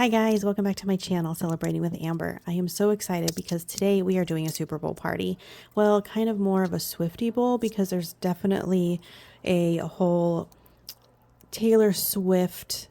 Hi guys, welcome back to my channel, Celebrating with Amber. I am so excited because today we are doing a Super Bowl party. Well, kind of more of a Swiftie Bowl because there's definitely a whole Taylor Swift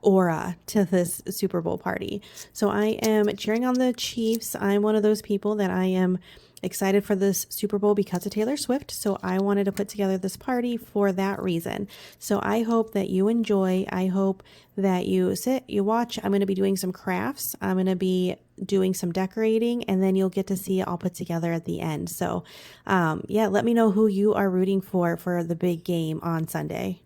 aura to this Super Bowl party. So I am cheering on the Chiefs. I'm one of those people that I am excited for this Super Bowl because of Taylor Swift. So I wanted to put together this party for that reason. So I hope that you enjoy. I hope that you sit, you watch. I'm going to be doing some crafts. I'm going to be doing some decorating, and then you'll get to see it all put together at the end. So yeah, let me know who you are rooting for the big game on Sunday.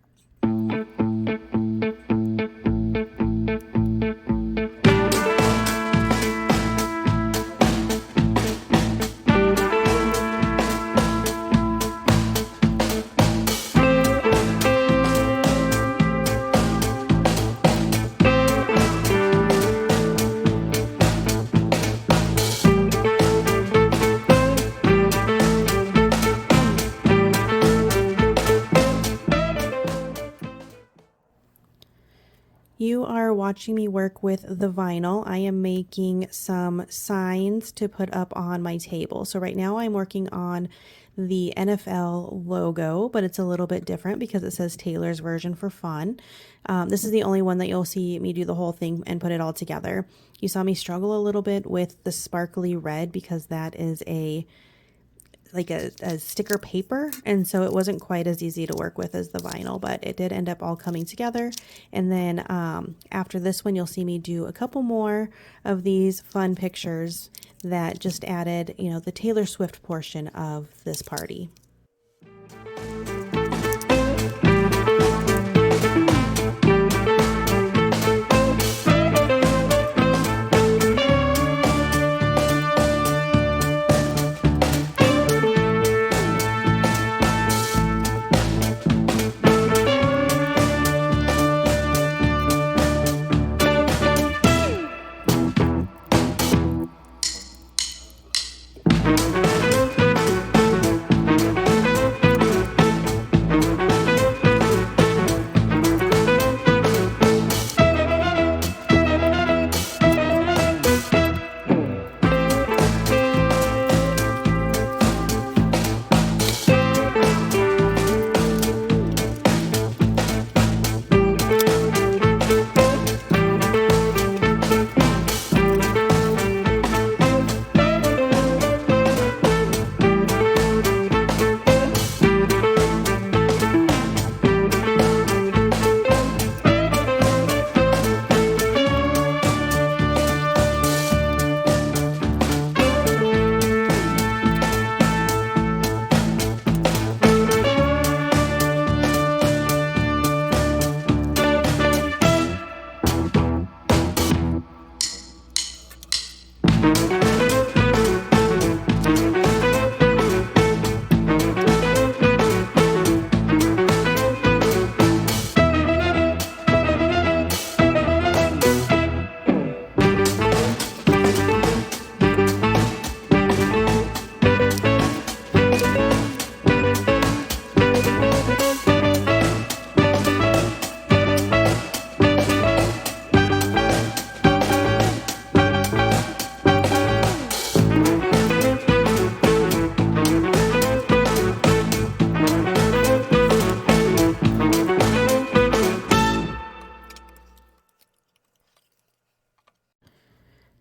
You are watching me work with the vinyl. I am making some signs to put up on my table. So right now I'm working on the NFL logo, but it's a little bit different because it says Taylor's version for fun. This is the only one that you'll see me do the whole thing and put it all together. You saw me struggle a little bit with the sparkly red because that is a sticker paper, and so it wasn't quite as easy to work with as the vinyl, but it did end up all coming together. And then after this one, you'll see me do a couple more of these fun pictures that just added, you know, the Taylor Swift portion of this party.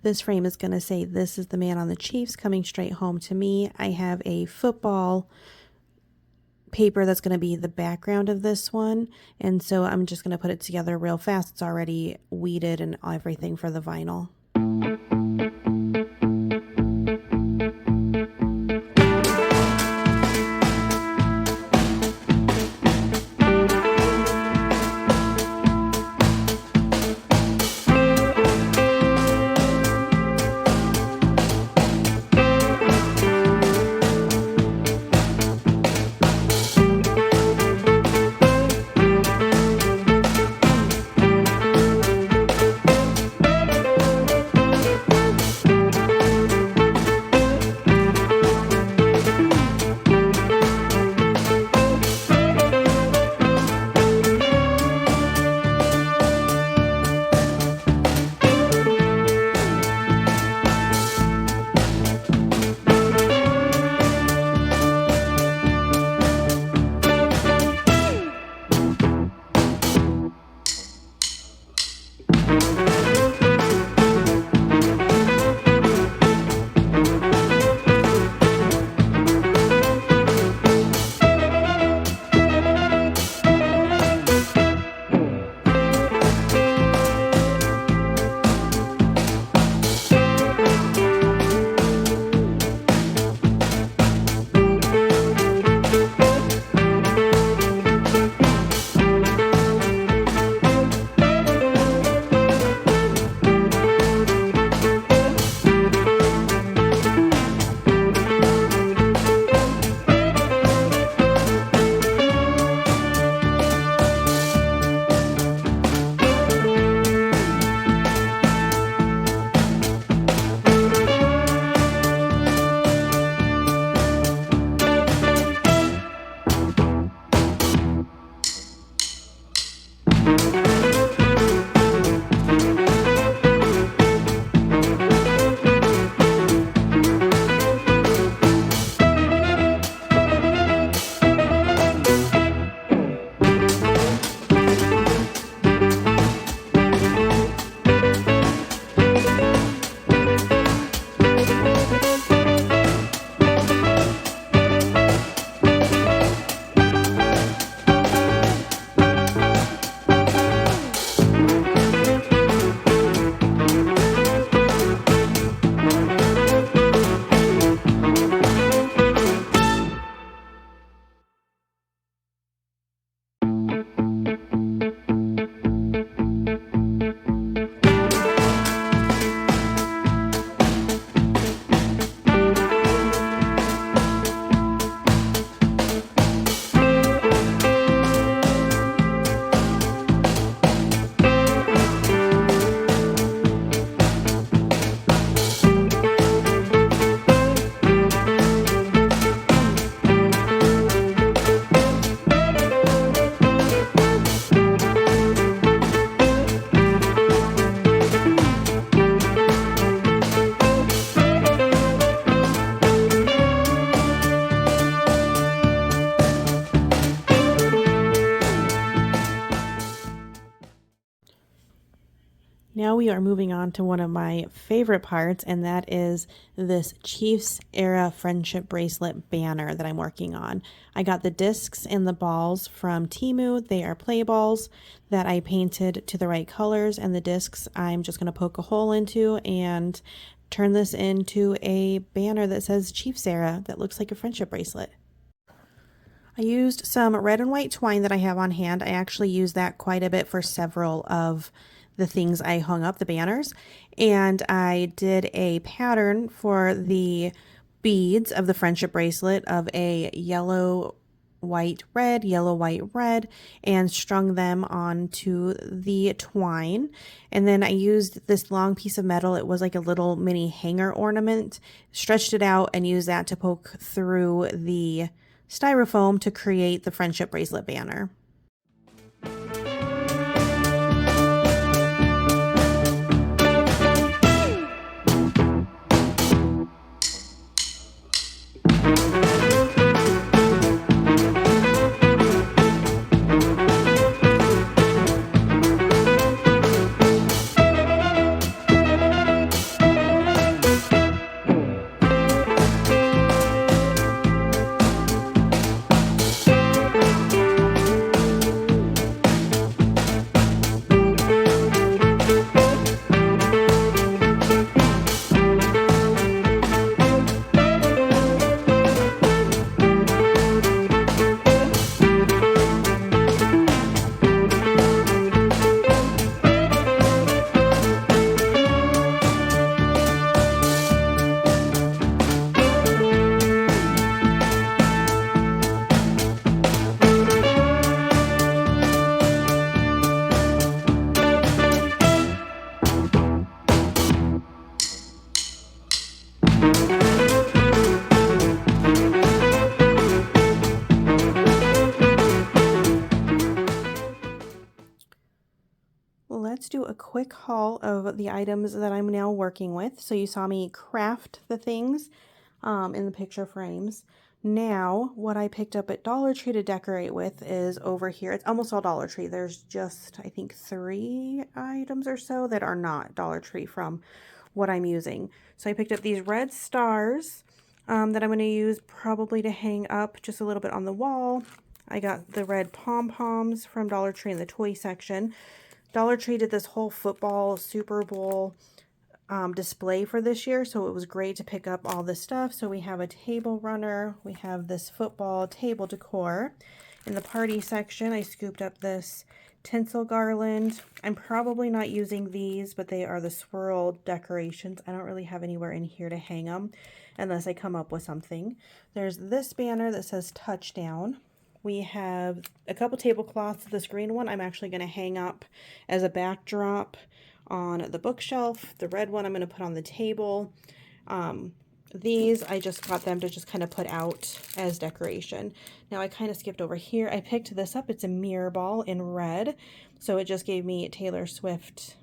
This frame is going to say, "This is the man on the Chiefs coming straight home to me." I have a football paper that's going to be the background of this one. And so I'm just going to put it together real fast. It's already weeded and everything for the vinyl. now we are moving on to one of my favorite parts, and that is this Chiefs era friendship bracelet banner that I'm working on. I got the discs and the balls from Temu. They are play balls that I painted to the right colors, and the discs I'm just going to poke a hole into and turn this into a banner that says Chiefs era that looks like a friendship bracelet. I used some red and white twine that I have on hand. I actually used that quite a bit for several of the things I hung up, the banners. And I did a pattern for the beads of the friendship bracelet of a yellow, white, red, yellow, white, red, and strung them onto the twine. And then I used this long piece of metal. It was like a little mini hanger ornament, stretched it out and used that to poke through the styrofoam to create the friendship bracelet banner. Let's do a quick haul of the items that I'm now working with. So you saw me craft the things in the picture frames. Now, what I picked up at Dollar Tree to decorate with is over here. It's almost all Dollar Tree. There's just, I think, 3 items or so that are not Dollar Tree from what I'm using. So I picked up these red stars that I'm going to use probably to hang up just a little bit on the wall. I got the red pom-poms from Dollar Tree in the toy section. Dollar Tree did this whole football Super Bowl display for this year, so it was great to pick up all this stuff. So we have a table runner, we have this football table decor. In the party section, I scooped up this tinsel garland. I'm probably not using these, but they are the swirled decorations. I don't really have anywhere in here to hang them unless I come up with something. There's this banner that says touchdown. We have a couple tablecloths. This green one I'm actually going to hang up as a backdrop on the bookshelf. The red one I'm going to put on the table. These, I just got them to just kind of put out as decoration. Now I kind of skipped over here. I picked this up. It's a mirror ball in red. So it just gave me Taylor Swift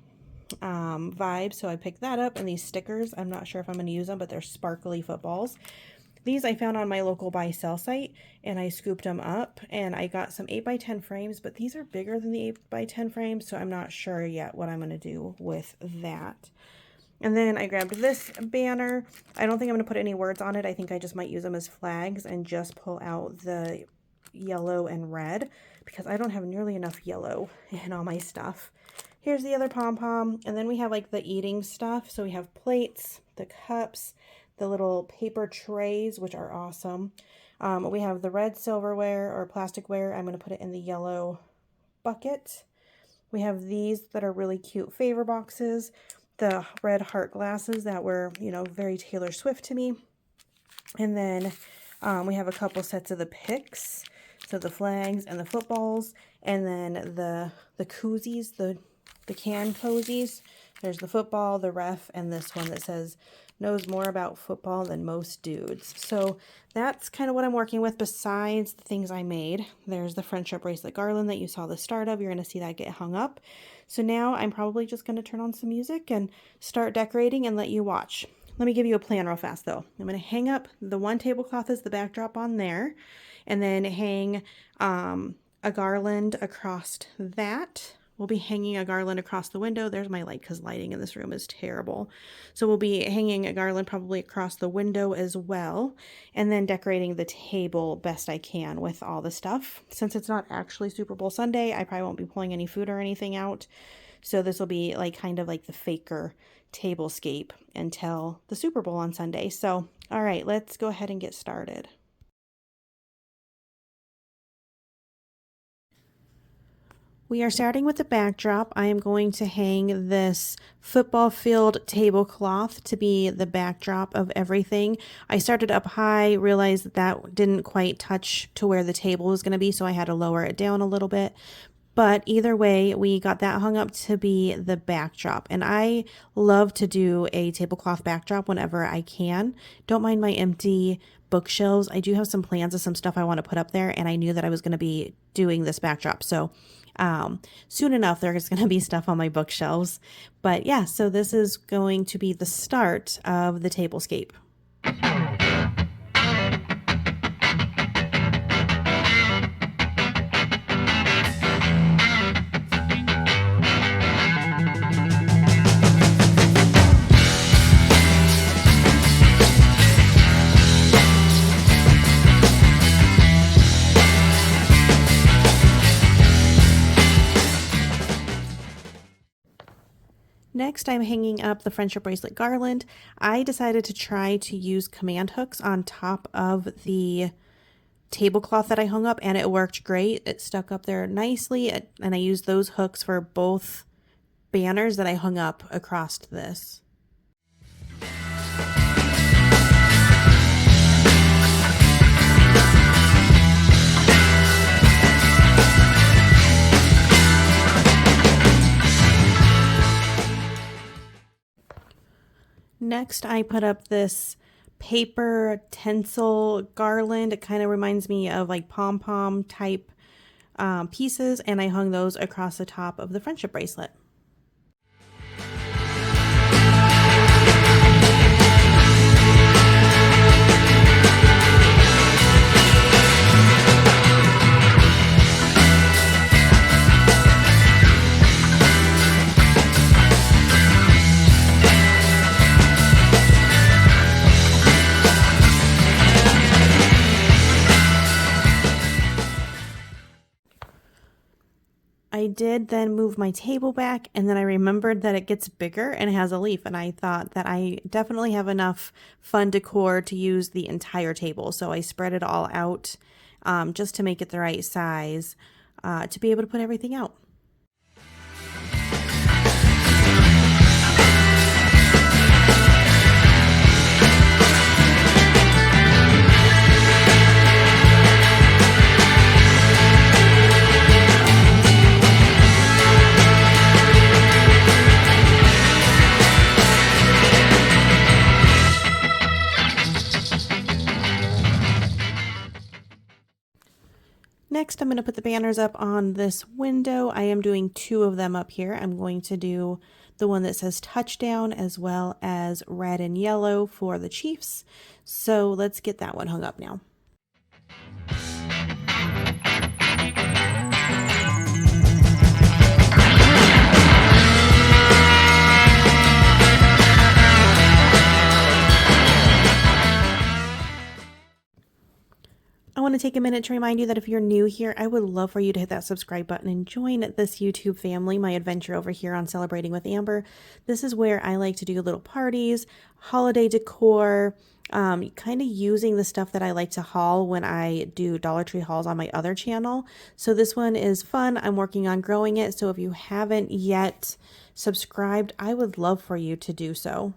vibe. So I picked that up. And these stickers, I'm not sure if I'm going to use them, but they're sparkly footballs. These I found on my local buy-sell site, and I scooped them up, and I got some 8x10 frames, but these are bigger than the 8x10 frames, so I'm not sure yet what I'm going to do with that. And then I grabbed this banner. I don't think I'm going to put any words on it. I think I just might use them as flags and just pull out the yellow and red, because I don't have nearly enough yellow in all my stuff. Here's the other pom-pom, and then we have like the eating stuff. So we have plates, the cups, the little paper trays, which are awesome. We have the red silverware or plasticware. I'm going to put it in the yellow bucket. We have these that are really cute favor boxes. The red heart glasses that were, you know, very Taylor Swift to me. And then we have a couple sets of the picks. So the flags and the footballs. And then the koozies, the can cozies. There's the football, the ref, and this one that says knows more about football than most dudes. So that's kind of what I'm working with besides the things I made. There's the friendship bracelet garland that you saw the start of. You're going to see that get hung up. So now I'm probably just going to turn on some music and start decorating and let you watch. Let me give you a plan real fast though. I'm going to hang up the one tablecloth as the backdrop on there, and then hang a garland across that We'll be hanging a garland across the window. There's my light because lighting in this room is terrible. So we'll be hanging a garland probably across the window as well. And then decorating the table best I can with all the stuff. Since it's not actually Super Bowl Sunday, I probably won't be pulling any food or anything out. So this will be like kind of like the faker tablescape until the Super Bowl on Sunday. So, all right, let's go ahead and get started. We are starting with the backdrop. I am going to hang this football field tablecloth to be the backdrop of everything. I started up high, realized that that didn't quite touch to where the table was going to be, so I had to lower it down a little bit. But either way, we got that hung up to be the backdrop. And I love to do a tablecloth backdrop whenever I can. Don't mind my empty bookshelves. I do have some plans of some stuff I want to put up there, and I knew that I was going to be doing this backdrop. So soon enough, there's going to be stuff on my bookshelves. But yeah, so this is going to be the start of the tablescape. Next, I'm hanging up the friendship bracelet garland. I decided to try to use command hooks on top of the tablecloth that I hung up, and it worked great. It stuck up there nicely, and I used those hooks for both banners that I hung up across this. Next, I put up this paper tinsel garland. It kind of reminds me of like pom-pom type pieces, and I hung those across the top of the friendship bracelet. I did then move my table back, and then I remembered that it gets bigger and it has a leaf, and I thought that I definitely have enough fun decor to use the entire table. So I spread it all out just to make it the right size to be able to put everything out. Next, I'm going to put the banners up on this window. I am doing 2 of them up here. I'm going to do the one that says touchdown as well as red and yellow for the Chiefs. So let's get that one hung up now. I want to take a minute to remind you that if you're new here, I would love for you to hit that subscribe button and join this YouTube family, my adventure over here on Celebrating with Amber. This is where I like to do little parties, holiday decor, kind of using the stuff that I like to haul when I do Dollar Tree hauls on my other channel. So this one is fun. I'm working on growing it. So if you haven't yet subscribed, I would love for you to do so.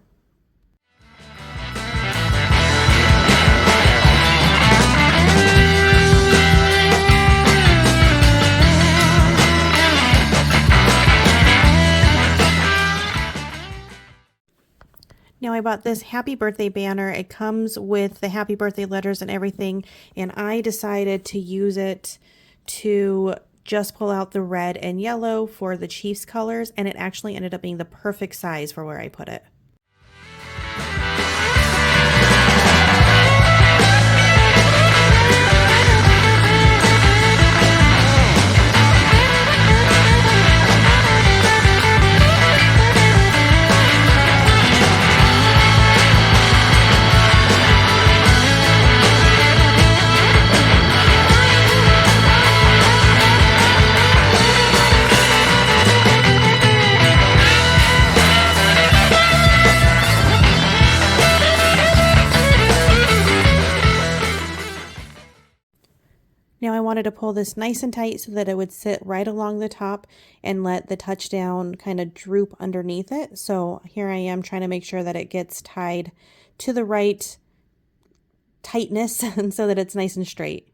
Now I bought this happy birthday banner. It comes with the happy birthday letters and everything, and I decided to use it to just pull out the red and yellow for the Chiefs colors, and it actually ended up being the perfect size for where I put it. wanted to pull this nice and tight so that it would sit right along the top and let the touchdown kind of droop underneath it. So here I am trying to make sure that it gets tied to the right tightness and so that it's nice and straight.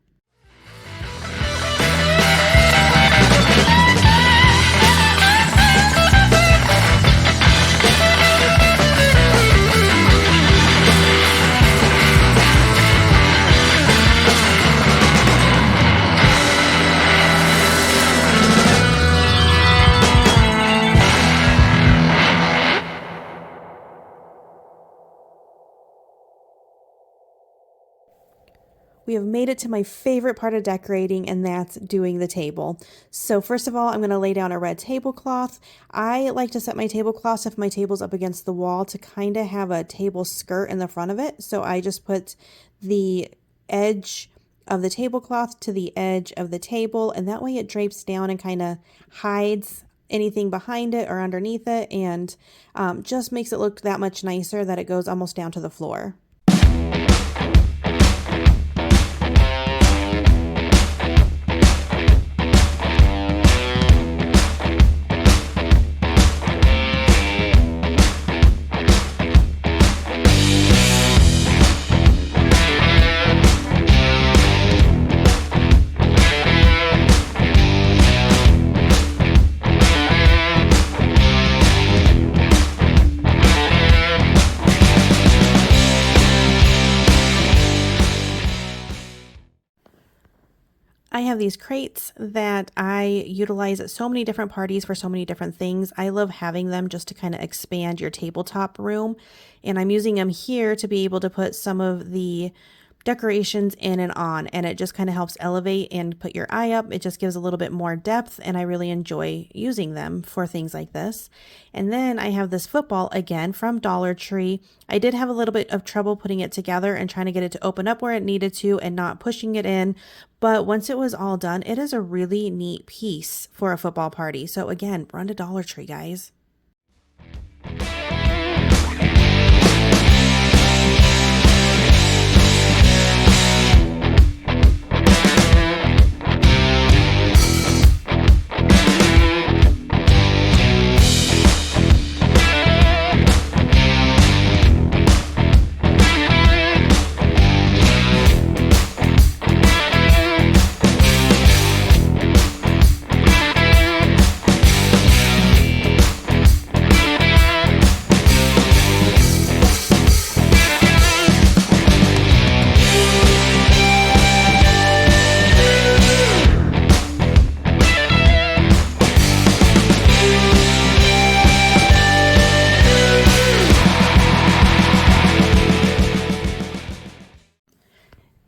We have made it to my favorite part of decorating, and that's doing the table. So first of all, I'm going to lay down a red tablecloth. I like to set my tablecloths if my table's up against the wall to kind of have a table skirt in the front of it. So I just put the edge of the tablecloth to the edge of the table, and that way it drapes down and kind of hides anything behind it or underneath it, and just makes it look that much nicer that it goes almost down to the floor. I have these crates that I utilize at so many different parties for so many different things. I love having them just to kind of expand your tabletop room. And I'm using them here to be able to put some of the decorations in and on, and it just kind of helps elevate and put your eye up. It just gives a little bit more depth, and I really enjoy using them for things like this. And then I have this football again from Dollar Tree. I did have a little bit of trouble putting it together and trying to get it to open up where it needed to and not pushing it in, but once it was all done, it is a really neat piece for a football party. So again, run to Dollar Tree, guys.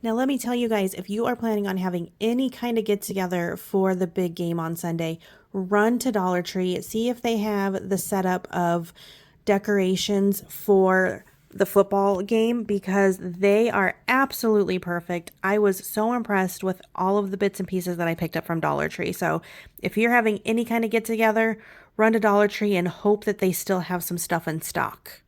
Now, let me tell you guys, if you are planning on having any kind of get together for the big game on Sunday, run to Dollar Tree, see if they have the setup of decorations for the football game, because they are absolutely perfect. I was so impressed with all of the bits and pieces that I picked up from Dollar Tree. So if you're having any kind of get together, run to Dollar Tree and hope that they still have some stuff in stock.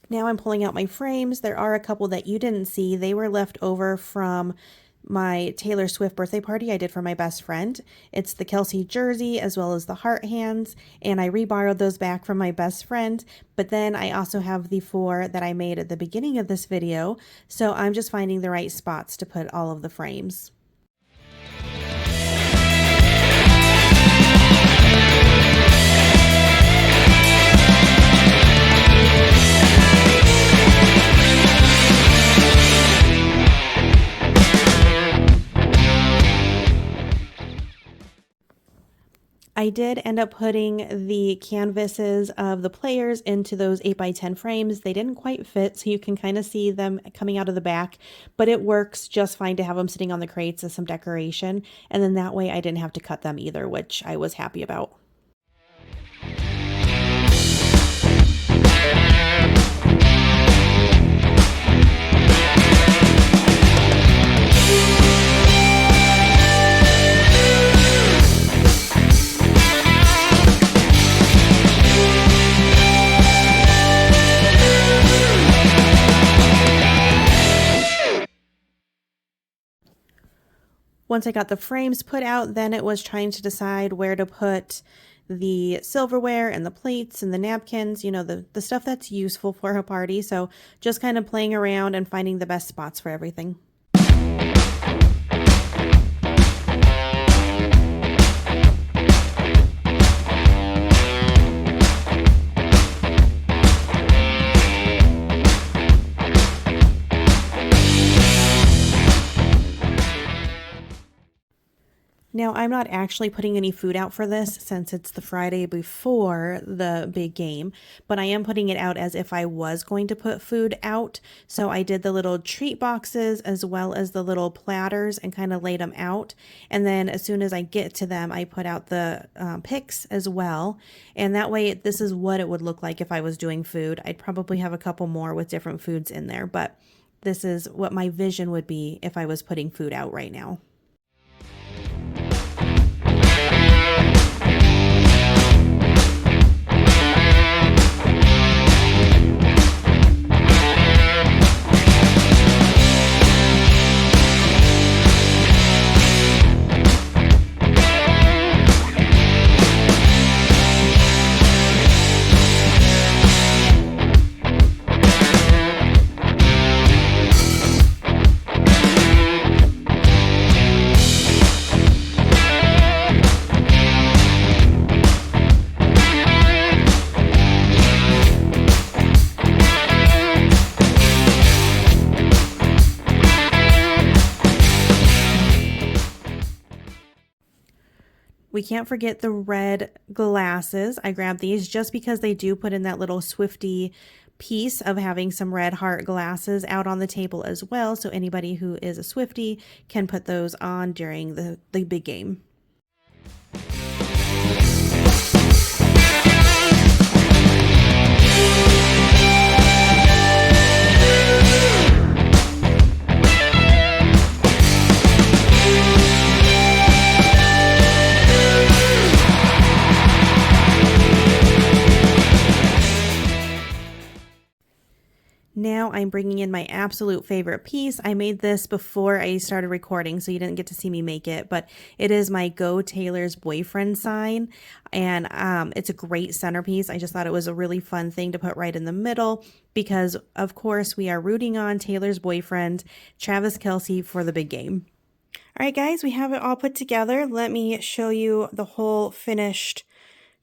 Now I'm pulling out my frames. There are a couple that you didn't see. They were left over from my Taylor Swift birthday party I did for my best friend. It's the Kelsey jersey as well as the heart hands, and I reborrowed those back from my best friend. But then I also have the 4 that I made at the beginning of this video, so I'm just finding the right spots to put all of the frames. I did end up putting the canvases of the players into those 8x10 frames. They didn't quite fit, so you can kind of see them coming out of the back, but it works just fine to have them sitting on the crates as some decoration. And then that way I didn't have to cut them either, which I was happy about. Once I got the frames put out, then it was trying to decide where to put the silverware and the plates and the napkins, you know, the stuff that's useful for a party. So just kind of playing around and finding the best spots for everything. Now, I'm not actually putting any food out for this since it's the Friday before the big game, but I am putting it out as if I was going to put food out. So I did the little treat boxes as well as the little platters and kind of laid them out. And then as soon as I get to them, I put out the picks as well. And that way, this is what it would look like if I was doing food. I'd probably have a couple more with different foods in there, but this is what my vision would be if I was putting food out right now. We can't forget the red glasses. I grabbed these just because they do put in that little SWIFTIE piece of having some red heart glasses out on the table as well. So anybody who is a SWIFTIE can put those on during the big game. Now I'm bringing in my absolute favorite piece. I made this before I started recording, so you didn't get to see me make it, but it is my Go Taylor's Boyfriend sign, and it's a great centerpiece. I just thought it was a really fun thing to put right in the middle because, of course, we are rooting on Taylor's boyfriend, Travis Kelce, for the big game. All right, guys, we have it all put together. Let me show you the whole finished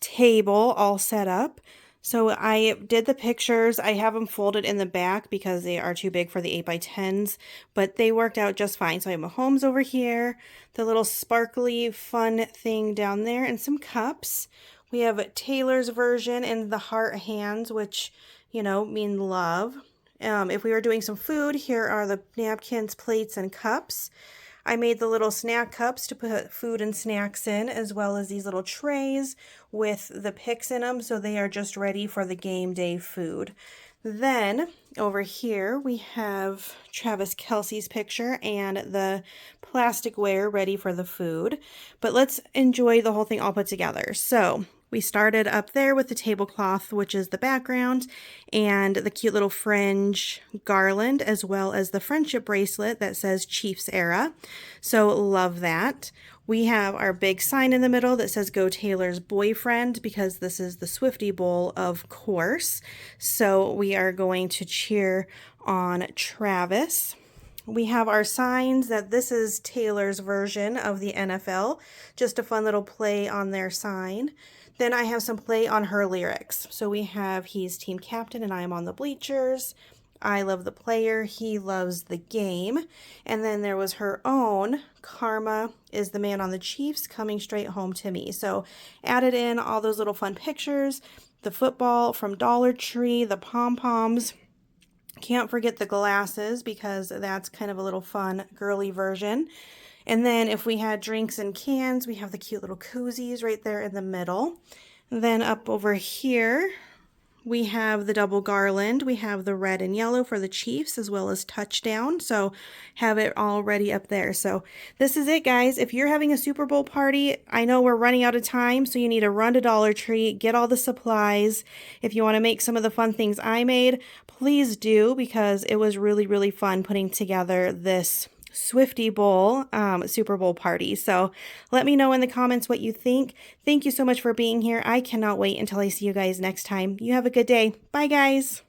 table all set up. So I did the pictures. I have them folded in the back because they are too big for the 8x10s, but they worked out just fine. So I have Mahomes over here, the little sparkly fun thing down there, and some cups. We have Taylor's version and the heart hands, which, you know, mean love. If we were doing some food, here are the napkins, plates, and cups. I made the little snack cups to put food and snacks in, as well as these little trays with the picks in them, so they are just ready for the game day food. Then over here we have Travis Kelce's picture and the plasticware ready for the food. But let's enjoy the whole thing all put together. So we started up there with the tablecloth, which is the background, and the cute little fringe garland, as well as the friendship bracelet that says Chiefs Era. So love that. We have our big sign in the middle that says Go Taylor's Boyfriend, because this is the SWIFTIE Bowl, of course. So we are going to cheer on Travis. We have our signs that this is Taylor's version of the NFL, just a fun little play on their sign. Then I have some play on her lyrics. So we have he's team captain and I am on the bleachers. I love the player, he loves the game. And then there was her own, Karma is the man on the Chiefs, coming straight home to me. So added in all those little fun pictures, the football from Dollar Tree, the pom-poms. Can't forget the glasses because that's kind of a little fun girly version. And then if we had drinks and cans, we have the cute little koozies right there in the middle. Then up over here, we have the double garland. We have the red and yellow for the Chiefs as well as touchdown. So have it all ready up there. So this is it, guys. If you're having a Super Bowl party, I know we're running out of time, so you need to run to Dollar Tree, get all the supplies. If you want to make some of the fun things I made, please do, because it was really, really fun putting together this Swiftie Bowl Super Bowl party. So let me know in the comments what you think. Thank you so much for being here. I cannot wait until I see you guys next time. You have a good day. Bye, guys.